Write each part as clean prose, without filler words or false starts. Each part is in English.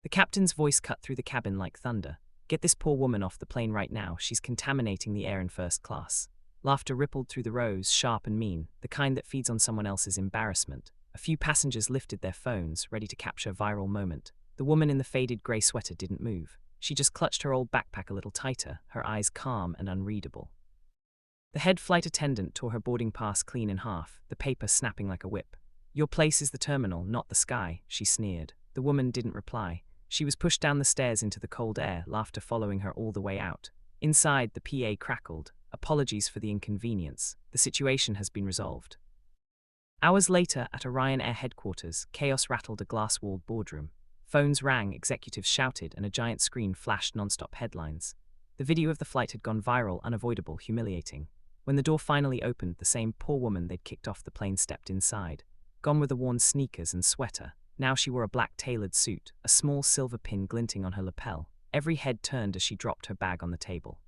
The captain's voice cut through the cabin like thunder. Get this poor woman off the plane right now, she's contaminating the air in first class. Laughter rippled through the rows, sharp and mean, the kind that feeds on someone else's embarrassment. A few passengers lifted their phones, ready to capture a viral moment. The woman in the faded grey sweater didn't move. She just clutched her old backpack a little tighter, her eyes calm and unreadable. The head flight attendant tore her boarding pass clean in half, the paper snapping like a whip. Your place is the terminal, not the sky, she sneered. The woman didn't reply. She was pushed down the stairs into the cold air, laughter following her all the way out. Inside, the PA crackled. Apologies for the inconvenience. The situation has been resolved. Hours later, at Orion Air headquarters, chaos rattled a glass-walled boardroom. Phones rang, executives shouted, and a giant screen flashed non-stop headlines. The video of the flight had gone viral, unavoidable, humiliating. When the door finally opened, the same poor woman they'd kicked off the plane stepped inside. Gone were the worn sneakers and sweater. Now she wore a black tailored suit, a small silver pin glinting on her lapel. Every head turned as she dropped her bag on the table.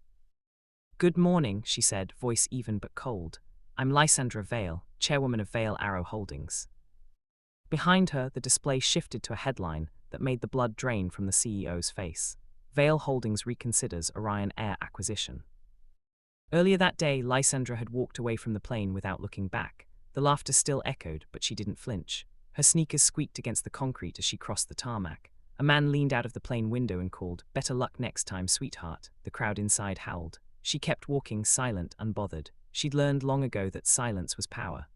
"Good morning," she said, voice even but cold. "I'm Lysandra Vale, chairwoman of Vale Arrow Holdings." Behind her, the display shifted to a headline that made the blood drain from the CEO's face. Vale Holdings reconsiders Orion Air acquisition. Earlier that day, Lysandra had walked away from the plane without looking back. The laughter still echoed, but she didn't flinch. Her sneakers squeaked against the concrete as she crossed the tarmac. A man leaned out of the plane window and called, "Better luck next time, sweetheart." The crowd inside howled. She kept walking, silent, unbothered. She'd learned long ago that silence was power.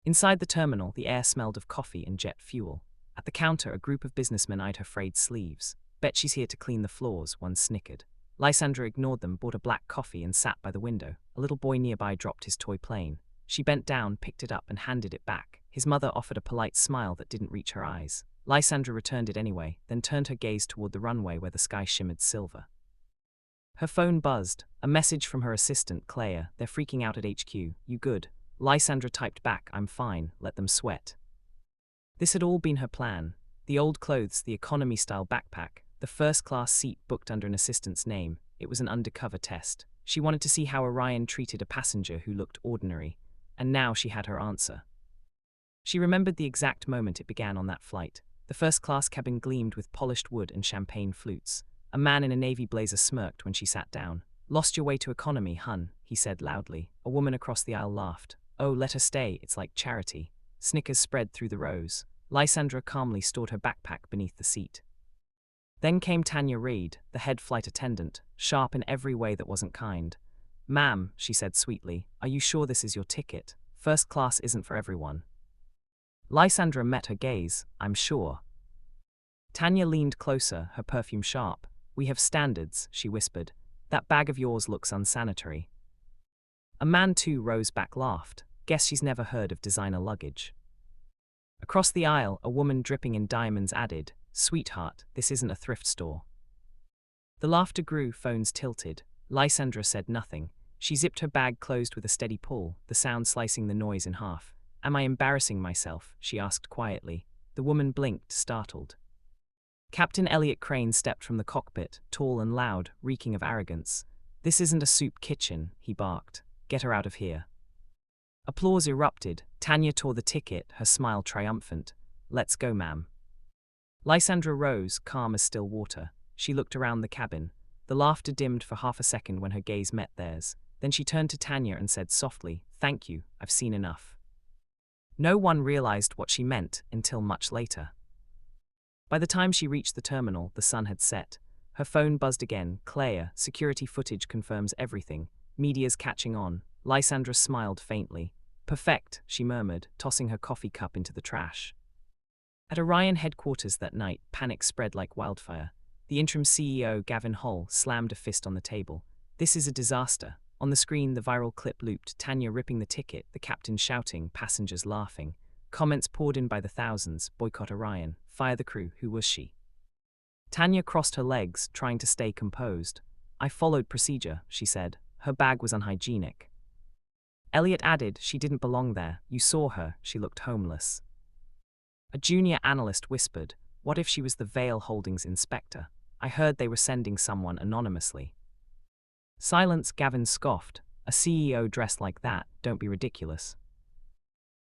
Inside the terminal, the air smelled of coffee and jet fuel. At the counter, a group of businessmen eyed her frayed sleeves. "Bet she's here to clean the floors," one snickered. Lysandra ignored them, bought a black coffee and sat by the window. A little boy nearby dropped his toy plane. She bent down, picked it up, and handed it back. His mother offered a polite smile that didn't reach her eyes. Lysandra returned it anyway, then turned her gaze toward the runway where the sky shimmered silver. Her phone buzzed. A message from her assistant, Claire. "They're freaking out at HQ. You good?" Lysandra typed back, "I'm fine. Let them sweat." This had all been her plan. The old clothes, the economy-style backpack, the first-class seat booked under an assistant's name. It was an undercover test. She wanted to see how Orion treated a passenger who looked ordinary. And now she had her answer. She remembered the exact moment it began on that flight. The first-class cabin gleamed with polished wood and champagne flutes. A man in a navy blazer smirked when she sat down. "Lost your way to economy, hun," he said loudly. A woman across the aisle laughed. "Oh, let her stay, it's like charity." Snickers spread through the rows. Lysandra calmly stored her backpack beneath the seat. Then came Tanya Reid, the head flight attendant, sharp in every way that wasn't kind. "Ma'am," she said sweetly, "are you sure this is your ticket? First class isn't for everyone." Lysandra met her gaze. "I'm sure." Tanya leaned closer, her perfume sharp. "We have standards," she whispered. "That bag of yours looks unsanitary." A man too rose back, laughed. "Guess she's never heard of designer luggage." Across the aisle, a woman dripping in diamonds added, "Sweetheart, this isn't a thrift store." The laughter grew, phones tilted. Lysandra said nothing. She zipped her bag closed with a steady pull, the sound slicing the noise in half. "Am I embarrassing myself?" she asked quietly. The woman blinked, startled. Captain Elliot Crane stepped from the cockpit, tall and loud, reeking of arrogance. "This isn't a soup kitchen," he barked. "Get her out of here." Applause erupted. Tanya tore the ticket, her smile triumphant. "Let's go, ma'am." Lysandra rose, calm as still water. She looked around the cabin. The laughter dimmed for half a second when her gaze met theirs. Then she turned to Tanya and said softly, "Thank you, I've seen enough." No one realized what she meant until much later. By the time she reached the terminal, the sun had set. Her phone buzzed again. "Claire, security footage confirms everything. Media's catching on." Lysandra smiled faintly. "Perfect," she murmured, tossing her coffee cup into the trash. At Orion headquarters that night, panic spread like wildfire. The interim CEO, Gavin Hull, slammed a fist on the table. "This is a disaster." On the screen, the viral clip looped, Tanya ripping the ticket, the captain shouting, passengers laughing. Comments poured in by the thousands. "Boycott Orion. Fire the crew. Who was she?" Tanya crossed her legs, trying to stay composed. "I followed procedure," she said. "Her bag was unhygienic." Elliot added, "She didn't belong there. You saw her. She looked homeless." A junior analyst whispered, "What if she was the Vale Holdings inspector? I heard they were sending someone anonymously." "Silence," Gavin scoffed. "A CEO dressed like that, don't be ridiculous."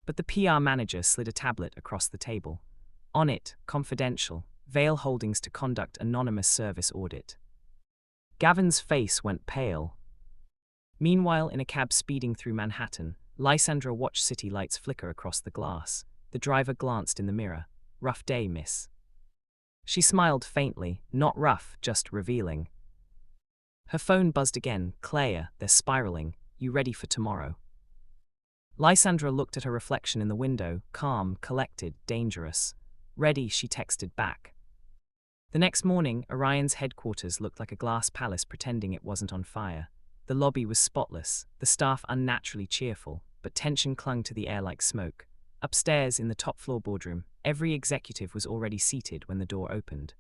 But the PR manager slid a tablet across the table. On it, confidential, Vale Holdings to conduct anonymous service audit. Gavin's face went pale. Meanwhile, in a cab speeding through Manhattan, Lysandra watched city lights flicker across the glass. The driver glanced in the mirror. "Rough day, miss." She smiled faintly, not rough, just revealing. Her phone buzzed again. "Claire, they're spiraling. You ready for tomorrow?" Lysandra looked at her reflection in the window, calm, collected, dangerous. "Ready," she texted back. The next morning, Orion's headquarters looked like a glass palace pretending it wasn't on fire. The lobby was spotless, the staff unnaturally cheerful, but tension clung to the air like smoke. Upstairs, in the top-floor boardroom, every executive was already seated when the door opened.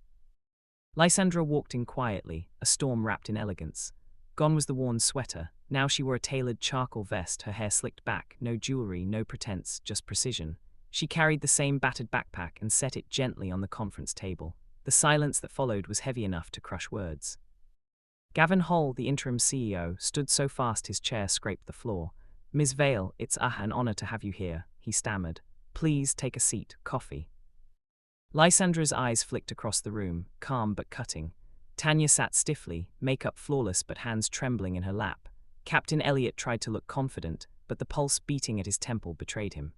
Lysandra walked in quietly, a storm wrapped in elegance. Gone was the worn sweater. Now she wore a tailored charcoal vest, her hair slicked back, no jewelry, no pretense, just precision. She carried the same battered backpack and set it gently on the conference table. The silence that followed was heavy enough to crush words. Gavin Hull, the interim CEO, stood so fast his chair scraped the floor. "Ms. Vale, it's an honor to have you here," he stammered. "Please take a seat, coffee." Lysandra's eyes flicked across the room, calm but cutting. Tanya sat stiffly, makeup flawless but hands trembling in her lap. Captain Elliot tried to look confident, but the pulse beating at his temple betrayed him.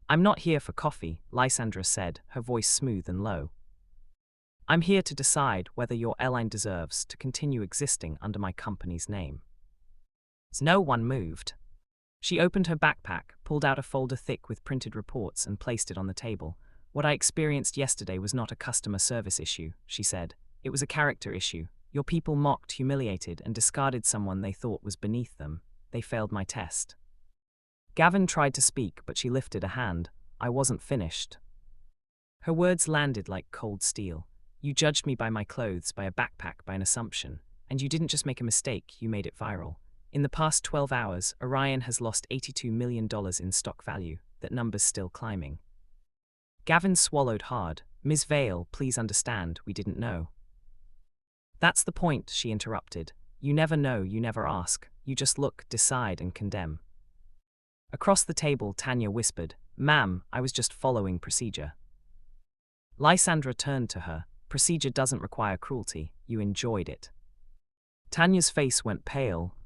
"I'm not here for coffee," Lysandra said, her voice smooth and low. "I'm here to decide whether your airline deserves to continue existing under my company's name." No one moved. She opened her backpack, pulled out a folder thick with printed reports and placed it on the table. "What I experienced yesterday was not a customer service issue," she said. "It was a character issue. Your people mocked, humiliated, and discarded someone they thought was beneath them. They failed my test." Gavin tried to speak, but she lifted a hand. "I wasn't finished." Her words landed like cold steel. "You judged me by my clothes, by a backpack, by an assumption. And you didn't just make a mistake, you made it viral. In the past 12 hours, Orion has lost $82 million in stock value. That number's still climbing." Gavin swallowed hard. "Ms. Vale, please understand, we didn't know." "That's the point," she interrupted. "You never know, you never ask. You just look, decide, and condemn." Across the table, Tanya whispered, "Ma'am, I was just following procedure." Lysandra turned to her. "Procedure doesn't require cruelty. You enjoyed it." Tanya's face went pale.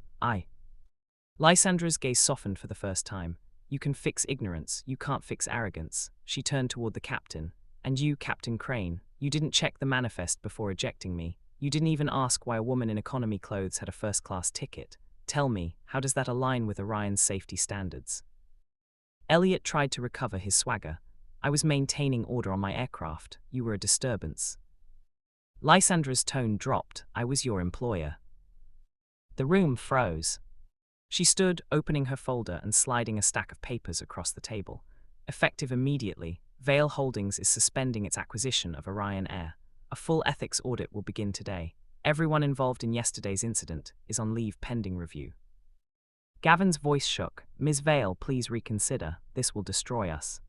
Lysandra's gaze softened for the first time. "You can fix ignorance, you can't fix arrogance." She turned toward the captain. "And you, Captain Crane, you didn't check the manifest before ejecting me. You didn't even ask why a woman in economy clothes had a first-class ticket. Tell me, how does that align with Orion's safety standards?" Elliot tried to recover his swagger. "I was maintaining order on my aircraft. You were a disturbance." Lysandra's tone dropped. "I was your employer." The room froze. She stood, opening her folder and sliding a stack of papers across the table. Effective immediately, Vale Holdings is suspending its acquisition of Orion Air. A full ethics audit will begin today. Everyone involved in yesterday's incident is on leave pending review. Gavin's voice shook. "Ms. Vale, please reconsider. This will destroy us."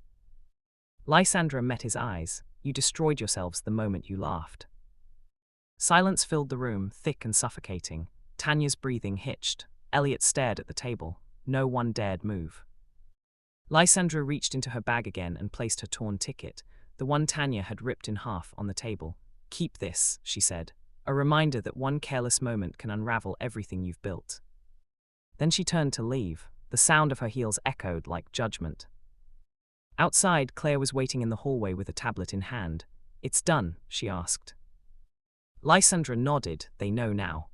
Lysandra met his eyes. "You destroyed yourselves the moment you laughed." Silence filled the room, thick and suffocating. Tanya's breathing hitched. Elliot stared at the table. No one dared move. Lysandra reached into her bag again and placed her torn ticket, the one Tanya had ripped in half, on the table. "Keep this," she said. "A reminder that one careless moment can unravel everything you've built." Then she turned to leave. The sound of her heels echoed like judgment. Outside, Claire was waiting in the hallway with a tablet in hand. "It's done?" she asked. Lysandra nodded. "They know now."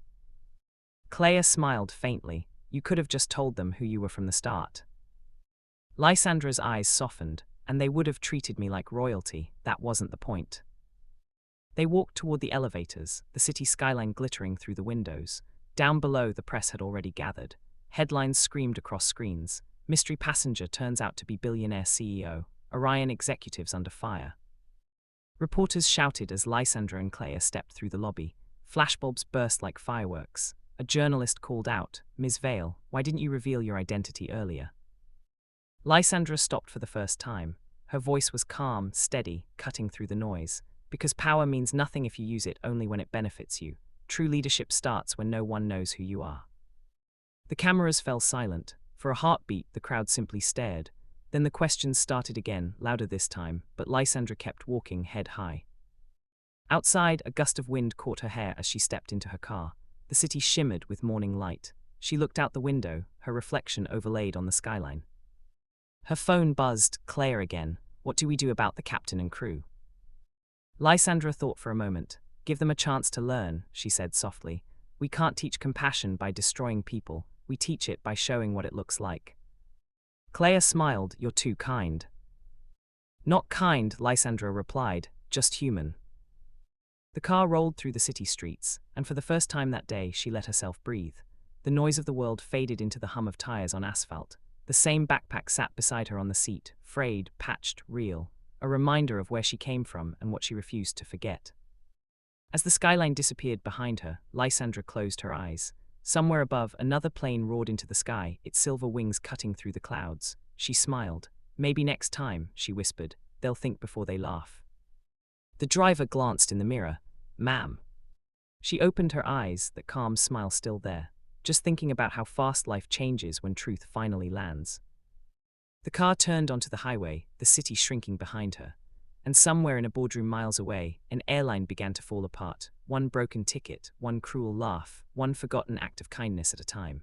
Claire smiled faintly. "You could have just told them who you were from the start." Lysandra's eyes softened. "And they would have treated me like royalty. That wasn't the point." They walked toward the elevators, the city skyline glittering through the windows. Down below, the press had already gathered. Headlines screamed across screens. "Mystery passenger turns out to be billionaire CEO. Orion executives under fire." Reporters shouted as Lysandra and Claire stepped through the lobby. Flashbulbs burst like fireworks. A journalist called out, "Ms. Vale, why didn't you reveal your identity earlier?" Lysandra stopped for the first time. Her voice was calm, steady, cutting through the noise. "Because power means nothing if you use it only when it benefits you. True leadership starts when no one knows who you are." The cameras fell silent. For a heartbeat, the crowd simply stared. Then the questions started again, louder this time, but Lysandra kept walking head high. Outside, a gust of wind caught her hair as she stepped into her car. The city shimmered with morning light. She looked out the window, her reflection overlaid on the skyline. Her phone buzzed. Claire again. What do we do about the captain and crew? Lysandra thought for a moment. Give them a chance to learn, she said softly. We can't teach compassion by destroying people. We teach it by showing what it looks like. Claire smiled. You're too kind. Not kind, Lysandra replied, just human. The car rolled through the city streets, and for the first time that day she let herself breathe. The noise of the world faded into the hum of tires on asphalt. The same backpack sat beside her on the seat, frayed, patched, real, a reminder of where she came from and what she refused to forget. As the skyline disappeared behind her, Lysandra closed her eyes. Somewhere above, another plane roared into the sky, its silver wings cutting through the clouds. She smiled. Maybe next time, she whispered, they'll think before they laugh. The driver glanced in the mirror. Ma'am. She opened her eyes, that calm smile still there, just thinking about how fast life changes when truth finally lands. The car turned onto the highway, the city shrinking behind her. And somewhere in a boardroom miles away, an airline began to fall apart. One broken ticket, one cruel laugh, one forgotten act of kindness at a time.